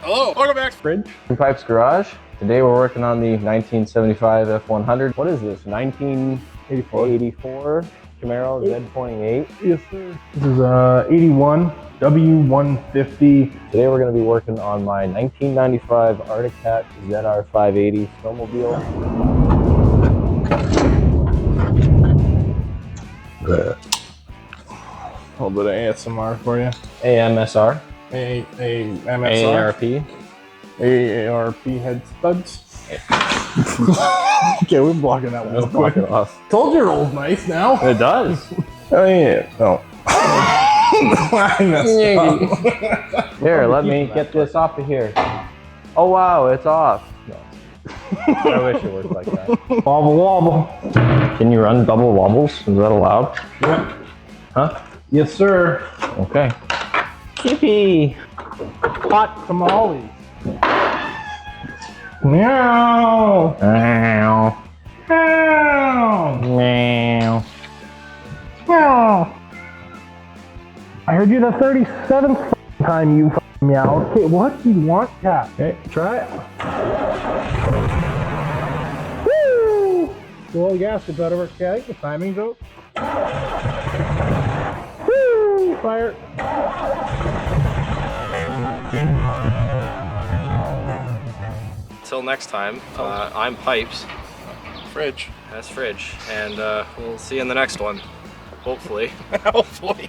Hello, welcome back. Fridge. Pipes Garage. Today we're working on the 1975 F100. What is this? 1984 Camaro Z28. Yes, sir. This is 81 W150. Today we're going to be working on my 1995 Arctic Cat ZR580 snowmobile. A little bit of ASMR for you. AMSR. MSR. AARP head studs. Okay, we're blocking that one. Let's block it off. Told you it rolls nice now. It does. Oh yeah. No. I messed up. Here, let me get this off of here. Oh wow, it's off. No. I wish it worked like that. Wobble wobble. Can you run double wobbles? Is that allowed? Yep. Huh? Yes, sir. Okay. Yippee! Hot tamales. Meow. Meow. Meow. Meow. Meow. I heard you the 37th time you meow. Okay, what do you want, cat? Okay, try it. Woo! Slow the gas, get better work, cat. The timing's out. Woo! Fire. Until next time, I'm Pipes. Fridge. That's Fridge. And we'll see you in the next one. Hopefully. Hopefully.